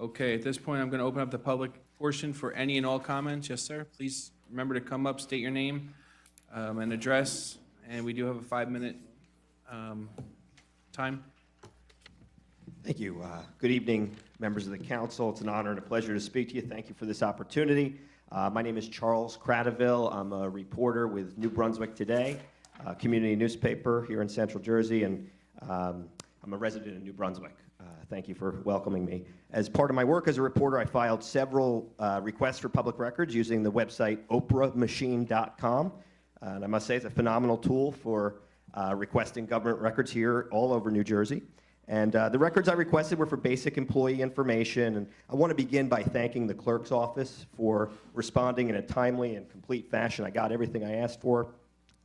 Okay, at this point, I'm going to open up the public portion for any and all comments. Yes, sir. Please remember to come up, state your name and address, and we do have a 5-minute time. Thank you. Good evening, members of the council. It's an honor and a pleasure to speak to you. Thank you for this opportunity. My name is Charles Kratovil. I'm a reporter with New Brunswick Today, a community newspaper here in Central Jersey, and I'm a resident of New Brunswick. Thank you for welcoming me. As part of my work as a reporter, I filed several requests for public records using the website oprahmachine.com. And I must say it's a phenomenal tool for requesting government records here all over New Jersey. And the records I requested were for basic employee information. And I want to begin by thanking the clerk's office for responding in a timely and complete fashion. I got everything I asked for.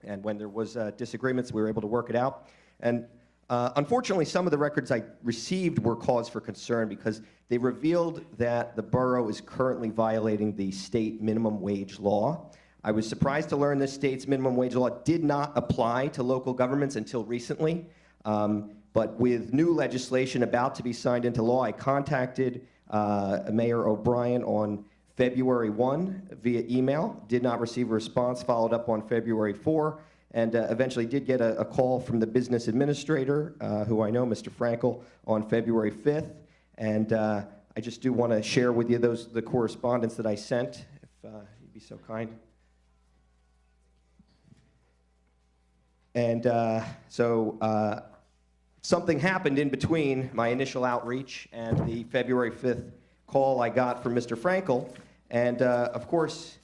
And when there was disagreements, we were able to work it out. And unfortunately, some of the records I received were cause for concern because they revealed that the borough is currently violating the state minimum wage law. I was surprised to learn this state's minimum wage law did not apply to local governments until recently. But with new legislation about to be signed into law, I contacted Mayor O'Brien on February 1 via email, did not receive a response, followed up on February 4, and eventually did get a call from the business administrator, who I know, Mr. Frankel, on February 5th. And I just do want to share with you the correspondence that I sent, if you'd be so kind. And something happened in between my initial outreach and the February 5th call I got from Mr. Frankel. And of course,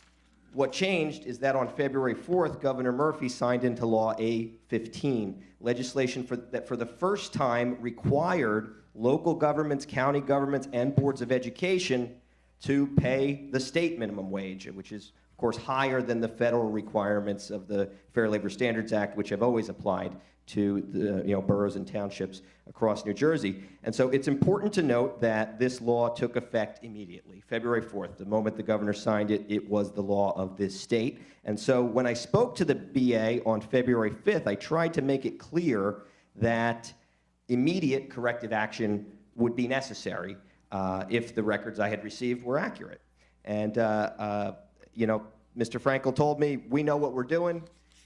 what changed is that on February 4th, Governor Murphy signed into law A-15, legislation that for the first time required local governments, county governments, and boards of education to pay the state minimum wage, which is, of course, higher than the federal requirements of the Fair Labor Standards Act, which have always applied to the boroughs and townships across New Jersey. And so it's important to note that this law took effect immediately, February 4th. The moment the governor signed it, it was the law of this state. And so when I spoke to the BA on February 5th, I tried to make it clear that immediate corrective action would be necessary if the records I had received were accurate. And Mr. Frankel told me, we know what we're doing.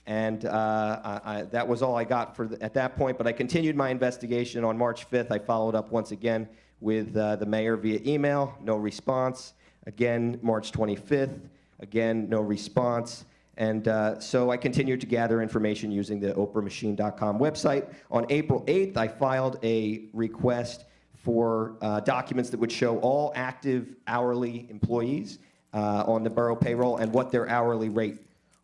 And that was all I got at that point. But I continued my investigation. On March 5th, I followed up once again with the mayor via email. No response. Again, March 25th. Again, no response. And so I continued to gather information using the oprahmachine.com website. On April 8th, I filed a request for documents that would show all active hourly employees on the borough payroll and what their hourly rate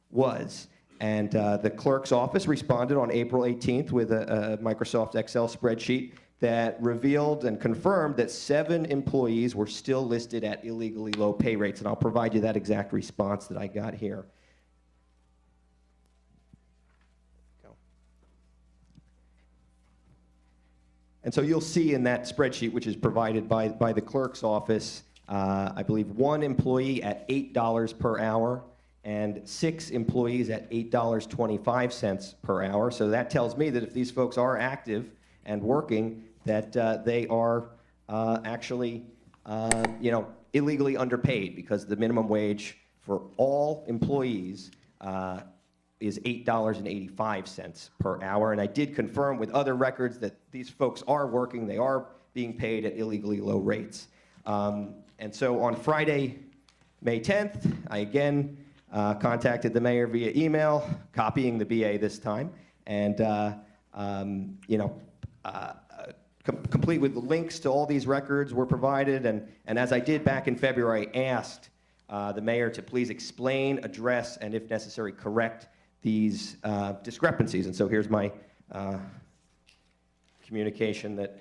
was. And the clerk's office responded on April 18th with a Microsoft Excel spreadsheet that revealed and confirmed that 7 employees were still listed at illegally low pay rates. And I'll provide you that exact response that I got here. And so you'll see in that spreadsheet, which is provided by the clerk's office, I believe 1 employee at $8 per hour, and 6 employees at $8.25 per hour. So that tells me that if these folks are active and working, that they are actually, illegally underpaid, because the minimum wage for all employees is $8.85 per hour. And I did confirm with other records that these folks are working. They are being paid at illegally low rates. And so on Friday, May 10th, I again contacted the mayor via email, copying the BA this time, and complete with the links to all these records were provided. And as I did back in February, I asked the mayor to please explain, address, and if necessary, correct these discrepancies. And so here's my communication that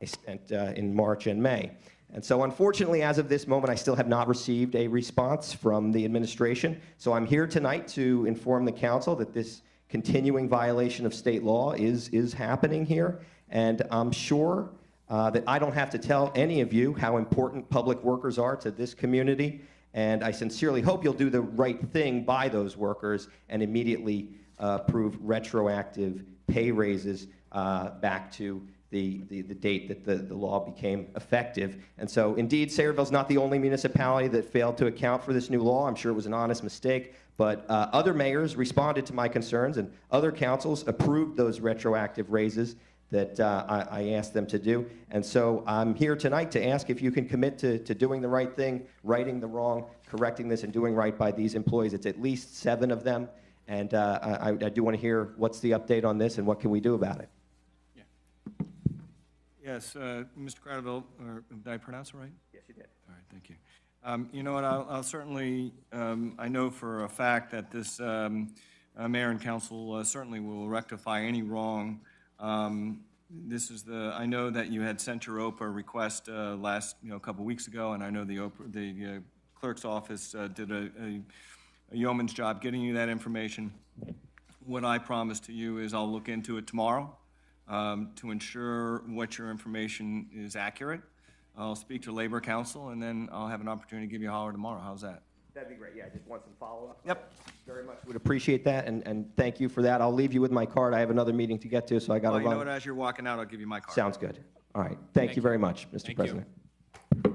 I sent in March and May. And so unfortunately, as of this moment, I still have not received a response from the administration. So I'm here tonight to inform the council that this continuing violation of state law is happening here. And I'm sure that I don't have to tell any of you how important public workers are to this community. And I sincerely hope you'll do the right thing by those workers and immediately approve retroactive pay raises back to the date that the law became effective. And so, indeed, Sayreville's not the only municipality that failed to account for this new law. I'm sure it was an honest mistake, but other mayors responded to my concerns, and other councils approved those retroactive raises that I asked them to do. And so I'm here tonight to ask if you can commit to doing the right thing, righting the wrong, correcting this, and doing right by these employees. It's at least 7 of them, and I do want to hear what's the update on this and what can we do about it. Yes, Mr. Kratovil, or did I pronounce it right? Yes, you did. All right, thank you. You know what, I'll certainly, I know for a fact that this mayor and council certainly will rectify any wrong. This is I know that you had sent your OPA request last, a couple weeks ago, and I know the clerk's office did a yeoman's job getting you that information. What I promise to you is I'll look into it tomorrow to ensure what your information is accurate. I'll speak to Labor Council, and then I'll have an opportunity to give you a holler tomorrow. How's that? That'd be great. Yeah, I just want some follow-up. Yep. Very much would appreciate that, and thank you for that. I'll leave you with my card. I have another meeting to get to, so I got to Well, run. you know what, as you're walking out, I'll give you my card. Sounds good. All right. Thank you very much, Mr. Thank you. President.